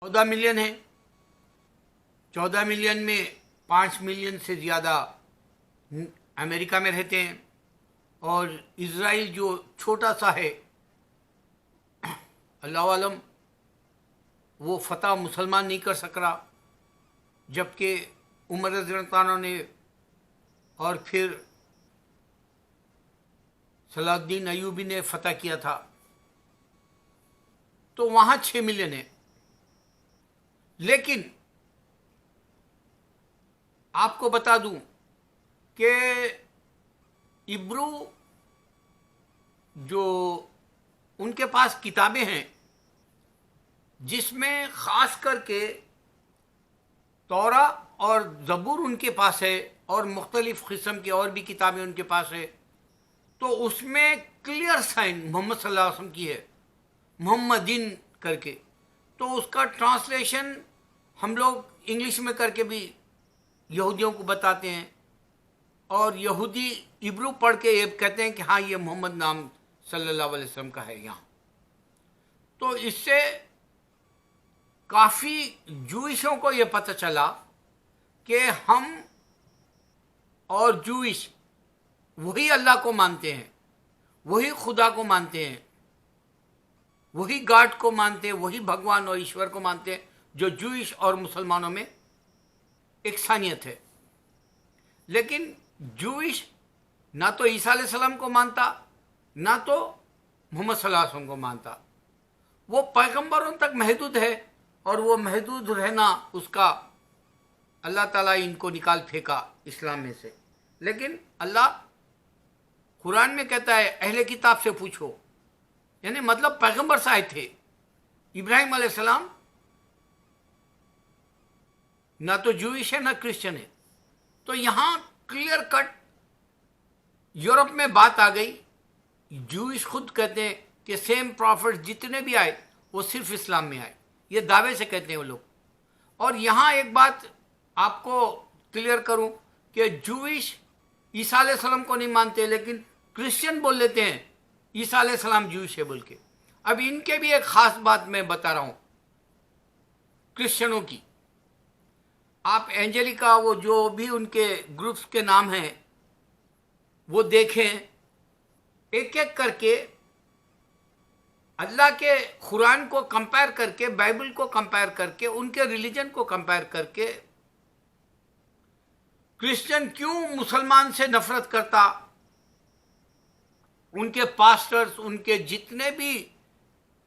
14 million है। 14 million में 5 million से ज़्यादा अमेरिका में रहते हैं, और इज़राइल जो छोटा सा है, अल्लाह आलम वो फतह मुसलमान नहीं कर सक रहा, जबकि उमर रज़ियल्लाहु अन्हु ने और फिर सलाहुद्दीन अय्यूबी ने फतह किया था। तो वहाँ 6 मिलियन है। लेकिन आपको बता दूं कि इब्रू जो उनके पास किताबें हैं, जिसमें ख़ास करके तौरा और ज़बूर उनके पास है, और मुख्तलिफ़ किस्म की और भी किताबें उनके पास है, तो उसमें क्लियर साइन मोहम्मद सल्लल्लाहु अलैहि वसल्लम की है, मोहम्मदीन करके। तो उसका ट्रांसलेशन हम लोग इंग्लिश में करके भी यहूदियों को बताते हैं, और यहूदी इब्रू पढ़ के ये कहते हैं कि हाँ, ये मोहम्मद नाम सल्लल्लाहु अलैहि वसल्लम का है यहाँ। तो इससे काफ़ी जूइशों को ये पता चला कि हम और जूइश वही अल्लाह को मानते हैं, वही खुदा को मानते हैं, वही गॉड को मानते हैं, वही भगवान और ईश्वर को मानते हैं, जो जूइश और मुसलमानों में एकसानियत है। लेकिन जूइश ना तो ईसा अलैहिस्सलाम को मानता, ना तो मोहम्मद सल्लल्लाहु अलैहि वसल्लम को मानता। वो पैगंबरों तक महदूद है, और वो महदूद रहना उसका अल्लाह ताला इनको निकाल फेंका इस्लाम में से। लेकिन अल्लाह कुरान में कहता है, अहले किताब से पूछो, यानी मतलब पैगंबर से आए थे। इब्राहिम अलैहिस्सलाम ना तो जूइश है ना क्रिश्चियन है। तो यहाँ क्लियर कट यूरोप में बात आ गई। जूइश खुद कहते हैं कि सेम प्रॉफिट जितने भी आए वो सिर्फ इस्लाम में आए, ये दावे से कहते हैं वो लोग। और यहाँ एक बात आपको क्लियर करूं कि जूइश ईसा अलैहिस्सलाम को नहीं मानते, लेकिन क्रिश्चियन बोल लेते हैं ईसा अलैहिस्सलाम जूइश है बोल के। अब इनके भी एक खास बात मैं बता रहा हूं क्रिश्चियनों की। आप एंजेलिका, वो जो भी उनके ग्रुप्स के नाम हैं वो देखें, एक एक करके अल्लाह के कुरान को कंपेयर करके, बाइबल को कंपेयर करके, उनके रिलीजन को कंपेयर करके, क्रिश्चियन क्यों मुसलमान से नफरत करता, उनके पास्टर्स, उनके जितने भी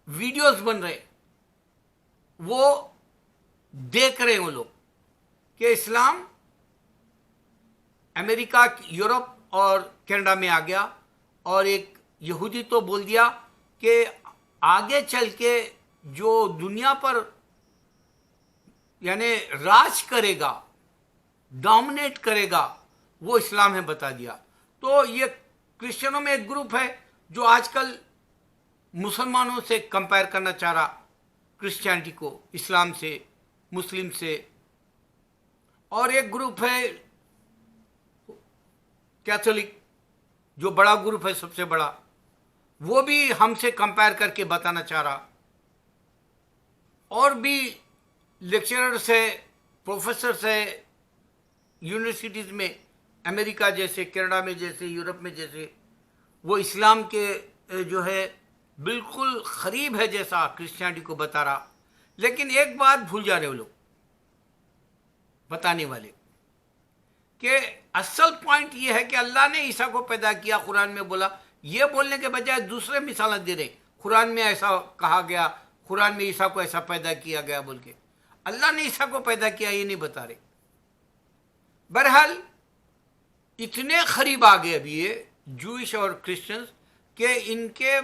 वीडियोस बन रहे वो देख रहे हैं वो लोग कि इस्लाम अमेरिका, यूरोप और कनाडा में आ गया। और एक यहूदी तो बोल दिया कि आगे चल के जो दुनिया पर यानी राज करेगा, डोमिनेट करेगा, वो इस्लाम है, बता दिया। तो ये क्रिश्चियनों में एक ग्रुप है जो आजकल मुसलमानों से कंपेयर करना चाह रहा क्रिश्चियनिटी को, इस्लाम से, मुस्लिम से। और एक ग्रुप है कैथोलिक, जो बड़ा ग्रुप है, सबसे बड़ा, वो भी हमसे कंपेयर करके बताना चाह रहा। और भी लेक्चरर्स है, प्रोफेसर्स है यूनिवर्सिटीज़ में, अमेरिका जैसे, कनाडा में जैसे, यूरोप में जैसे, वो इस्लाम के जो है बिल्कुल करीब है जैसा क्रिश्चियनिटी को बता रहा। लेकिन एक बात भूल जा रहे हो लोग बताने वाले, कि असल पॉइंट ये है कि अल्लाह ने ईसा को पैदा किया, कुरान में बोला। ये बोलने के बजाय दूसरे मिसाल दे रहे, कुरान में ऐसा कहा गया, कुरान में ईसा को ऐसा पैदा किया गया बोल के। अल्लाह ने ईसा को पैदा किया ये नहीं बता रहे। बहरहाल इतने करीब आ गए अभी ये जूइश और क्रिश्चियंस के इनके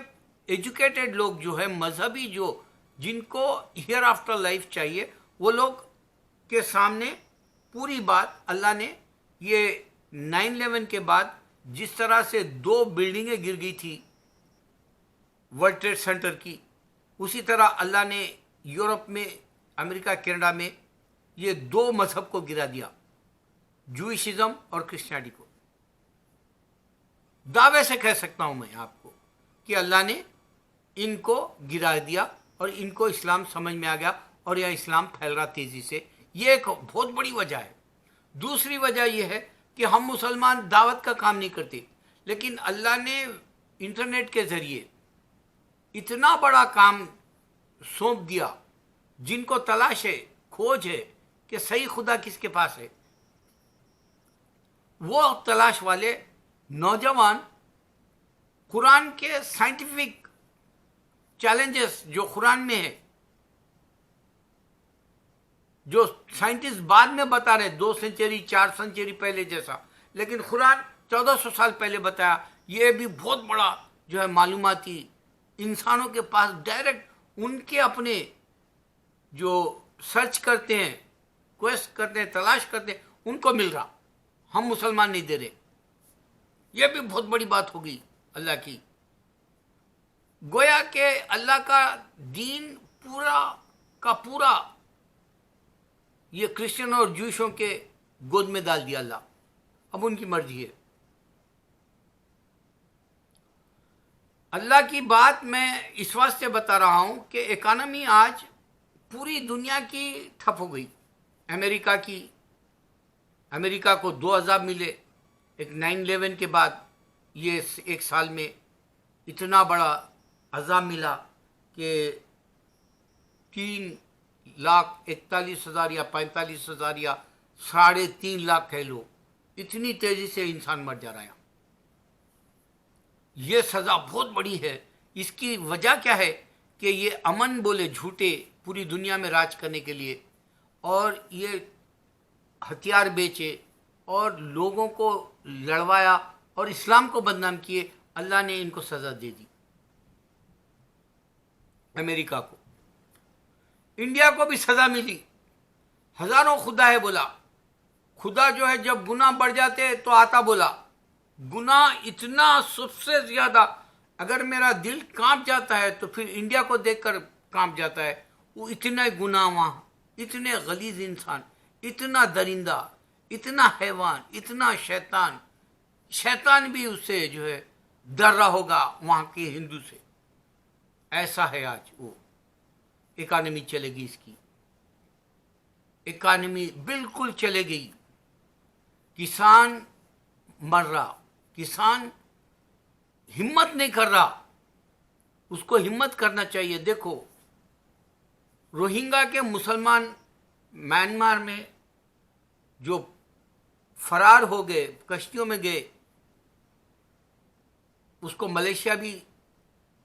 एजुकेटेड लोग जो है, मजहबी जो, जिनको हियर आफ्टर लाइफ चाहिए, वो लोग के सामने पूरी बात अल्लाह ने, ये 9/11 के बाद जिस तरह से 2 बिल्डिंगें गिर गई थी वर्ल्ड ट्रेड सेंटर की, उसी तरह अल्लाह ने यूरोप में, अमेरिका, कनाडा में ये 2 मजहब को गिरा दिया, जूइशिज्म और क्रिश्चियनिटी को। दावे से कह सकता हूं मैं आपको कि अल्लाह ने इनको गिरा दिया और इनको इस्लाम समझ में आ गया, और यह इस्लाम फैल रहा तेजी से। ये एक बहुत बड़ी वजह है। दूसरी वजह यह है कि हम मुसलमान दावत का काम नहीं करते, लेकिन अल्लाह ने इंटरनेट के जरिए इतना बड़ा काम सौंप दिया। जिनको तलाश है, खोज है कि सही खुदा किसके पास है, वो तलाश वाले नौजवान कुरान के साइंटिफिक चैलेंजेस जो कुरान में है, जो साइंटिस्ट बाद में बता रहे 2 सेंचुरी 4 सेंचुरी पहले जैसा, लेकिन कुरान 1400 साल पहले बताया। ये भी बहुत बड़ा जो है मालूमाती, इंसानों के पास डायरेक्ट उनके अपने जो सर्च करते हैं, क्वेस्ट करते हैं, तलाश करते हैं, उनको मिल रहा। हम मुसलमान नहीं दे रहे। यह भी बहुत बड़ी बात होगी अल्लाह की। गोया के अल्लाह का दीन पूरा का पूरा ये क्रिश्चियन और जूशों के गोद में डाल दिया अल्लाह। अब उनकी मर्जी है। अल्लाह की बात मैं इस वास्ते बता रहा हूं कि इकॉनमी आज पूरी दुनिया की ठप हो गई। अमेरिका को 2 अज़ाब मिले एक 9/11 के बाद। ये एक साल में इतना बड़ा अज़ाब मिला कि 3,41,000 या 45,000 या 3.5 लाख कह लो, इतनी तेजी से इंसान मर जा रहा है। ये सज़ा बहुत बड़ी है। इसकी वजह क्या है कि ये अमन बोले झूठे पूरी दुनिया में राज करने के लिए, और ये हथियार बेचे और लोगों को लड़वाया और इस्लाम को बदनाम किए। अल्लाह ने इनको सज़ा दे दी। अमेरिका को, इंडिया को भी सज़ा मिली। हजारों खुदा है बोला। खुदा जो है जब गुनाह बढ़ जाते तो आता बोला। गुनाह इतना सबसे ज्यादा, अगर मेरा दिल कांप जाता है तो फिर इंडिया को देखकर कांप जाता है। वो इतना गुनाह वहां, इतने गलीज इंसान, इतना दरिंदा, इतना हैवान, इतना शैतान। शैतान भी उससे जो है डर रहा होगा वहां के हिंदू से। ऐसा है आज वो इकॉनमी चलेगी। इसकी इकॉनमी बिल्कुल चले गई। किसान मर रहा, किसान हिम्मत नहीं कर रहा। उसको हिम्मत करना चाहिए। देखो, रोहिंग्या के मुसलमान म्यांमार में जो फरार हो गए, कश्तियों में गए, उसको मलेशिया भी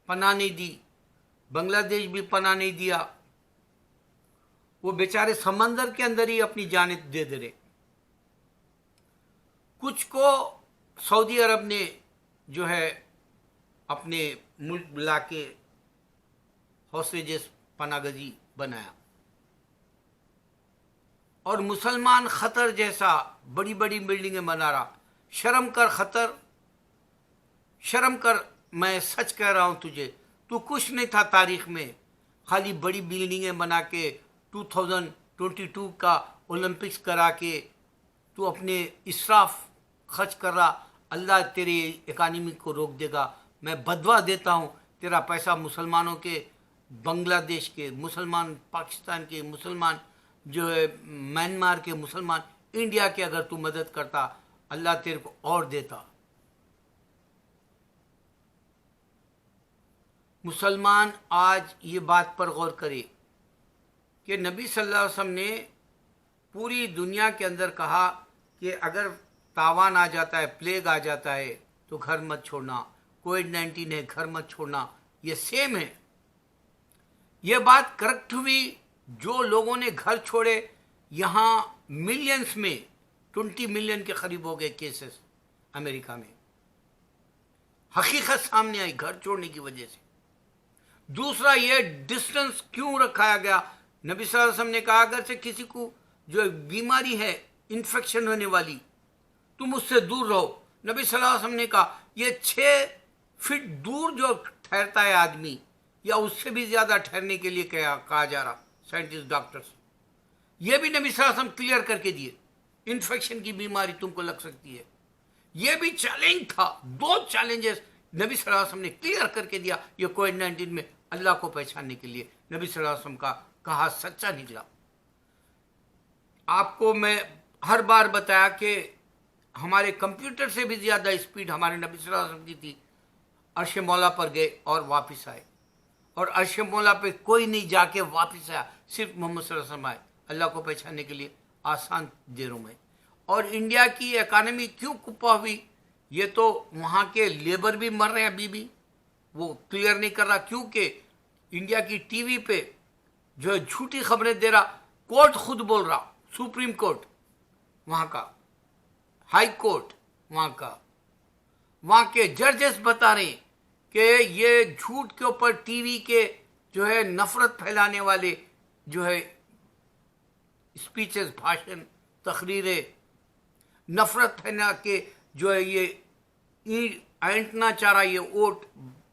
पनाह नहीं दी, बांग्लादेश भी पनाह नहीं दिया। वो बेचारे समंदर के अंदर ही अपनी जान दे रहे। कुछ को सऊदी अरब ने जो है अपने मुल्क बुला के हौसलेजेस पनागजी बनाया, और मुसलमान खतर जैसा बड़ी बड़ी बिल्डिंगें बना रहा। शर्म कर खतर, शर्म कर। मैं सच कह रहा हूं तुझे, तू कुछ नहीं था तारीख में, खाली बड़ी बिल्डिंगें बना के 2022 का ओलंपिक्स करा के तू अपने इसराफ खर्च कर रहा। अल्लाह तेरी इकानमी को रोक देगा। मैं बदवा देता हूँ, तेरा पैसा मुसलमानों के, बांग्लादेश के मुसलमान, पाकिस्तान के मुसलमान, जो है म्यांमार के मुसलमान, इंडिया के अगर तू मदद करता, अल्लाह तेरे को और देता। मुसलमान आज ये बात पर गौर करे कि नबी सल्लल्लाहु अलैहि वसल्लम ने पूरी दुनिया के अंदर कहा कि अगर तावान आ जाता है, प्लेग आ जाता है, तो घर मत छोड़ना। कोविड-19 है, घर मत छोड़ना। ये सेम है। ये बात करेक्ट हुई। जो लोगों ने घर छोड़े, यहाँ मिलियंस में 20 मिलियन के करीब हो गए केसेस अमेरिका में। हकीकत सामने आई घर छोड़ने की वजह से। दूसरा, ये डिस्टेंस क्यों रखाया गया? नबी सल्लल्लाहु अलैहि वसल्लम ने कहा अगर से किसी को जो बीमारी है, इन्फेक्शन होने वाली, तुम उससे दूर रहो। नबी सल्लल्लाहु अलैहि वसल्लम ने कहा ये 6 फीट दूर जो ठहरता है आदमी, या उससे भी ज्यादा ठहरने के लिए कहा जा रहा साइंटिस्ट, डॉक्टर्स। ये भी नबी सल्लल्लाहु अलैहि वसल्लम क्लियर करके दिए। इन्फेक्शन की बीमारी तुमको लग सकती है। ये भी चैलेंज था। 2 चैलेंजेस नबी सल्लल्लाहु अलैहि वसल्लम ने क्लियर करके दिया। ये कोविड-19 में अल्लाह को पहचानने के लिए नबी सल्लल्लाहु अलैहि वसल्लम का कहा सच्चा निकला। आपको मैं हर बार बताया कि हमारे कंप्यूटर से भी ज्यादा स्पीड हमारे नबी सल्लल्लाहु अलैहि वसल्लम की थी। अर्श मौला पर गए और वापस आए, और अर्श मौला पे कोई नहीं जाके वापस आया, सिर्फ मोहम्मद सल्लल्लाहु अलैहि वसल्लम आए अल्लाह को पहचानने के लिए आसान देरों में। और इंडिया की इकानमी क्यों कुप्पा हुई, ये तो वहाँ के लेबर भी मर रहे हैं अभी भी, वो क्लियर नहीं कर रहा, क्योंकि इंडिया की टीवी पे जो है झूठी खबरें दे रहा। कोर्ट खुद बोल रहा, सुप्रीम कोर्ट वहाँ का, हाई कोर्ट वहाँ का, वहाँ के जजेस बता रहे कि ये झूठ के ऊपर टीवी के जो है नफरत फैलाने वाले जो है स्पीचेस, भाषण, तकरीरें, नफरत फैला के जो है ये ऐंठना चाह रहा, ये वोट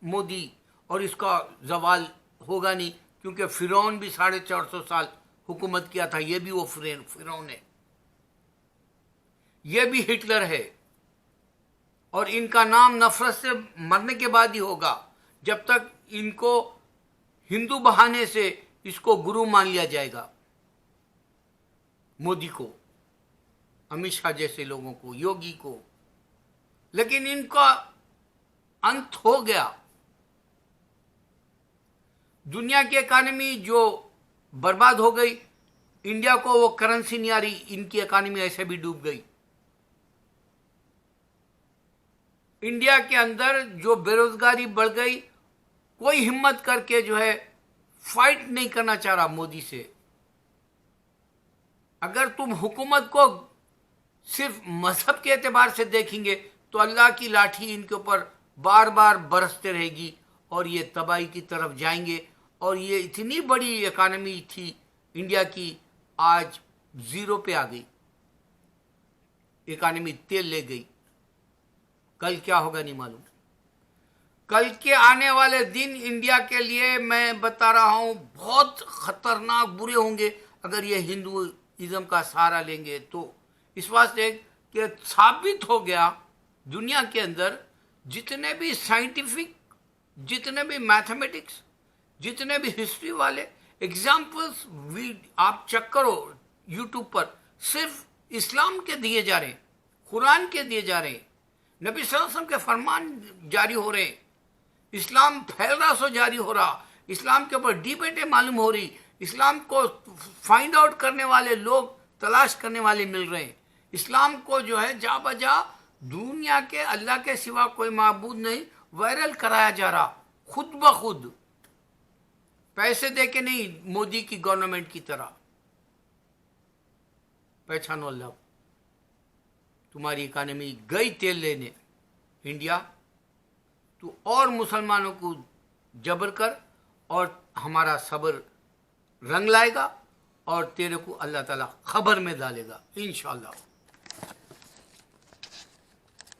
मोदी, और इसका जवाल होगा नहीं, क्योंकि फिरौन भी 450 साल हुकूमत किया था, ये भी वो फिरौन है, ये भी हिटलर है, और इनका नाम नफरत से मरने के बाद ही होगा। जब तक इनको हिंदू बहाने से इसको गुरु मान लिया जाएगा, मोदी को, अमित शाह जैसे लोगों को, योगी को, लेकिन इनका अंत हो गया। दुनिया की इकानमी जो बर्बाद हो गई, इंडिया को वो करेंसी नहीं आ रही, इनकी इकानमी ऐसे भी डूब गई। इंडिया के अंदर जो बेरोजगारी बढ़ गई, कोई हिम्मत करके जो है फाइट नहीं करना चाह रहा मोदी से। अगर तुम हुकूमत को सिर्फ मजहब के एतबार से देखेंगे तो अल्लाह की लाठी इनके ऊपर बार बार बरसते रहेगी और ये तबाही की तरफ जाएंगे। और ये इतनी बड़ी इकानमी थी इंडिया की, आज जीरो पे आ गई, इकानमी तेल ले गई। कल क्या होगा नहीं मालूम। कल के आने वाले दिन इंडिया के लिए मैं बता रहा हूं बहुत खतरनाक बुरे होंगे अगर ये हिंदुइज्म का सहारा लेंगे तो। इस वास्ते कि साबित हो गया दुनिया के अंदर जितने भी साइंटिफिक, जितने भी मैथमेटिक्स, जितने भी हिस्ट्री वाले एग्जाम्पल्स आप चेक करो यूट्यूब पर, सिर्फ इस्लाम के दिए जा रहे हैं, कुरान के दिए जा रहे हैं, नबी सल्लल्लाहु अलैहि वसल्लम के फरमान जारी हो रहे हैं, इस्लाम फैल रहा सो जारी हो रहा, इस्लाम के ऊपर डिबेटें मालूम हो रही, इस्लाम को फाइंड आउट करने वाले लोग, तलाश करने वाले मिल रहे हैं। इस्लाम को जो है जा बजा दुनिया के अल्लाह के सिवा कोई माबूद नहीं वायरल कराया जा रहा, खुद ब खुद, पैसे दे के नहीं, मोदी की गवर्नमेंट की तरह। पहचानो अल्लाह, तुम्हारी इकानमी गई तेल लेने इंडिया, तो और मुसलमानों को जबर कर और हमारा सब्र रंग लाएगा और तेरे को अल्लाह ताला खबर में डालेगा इंशाअल्लाह।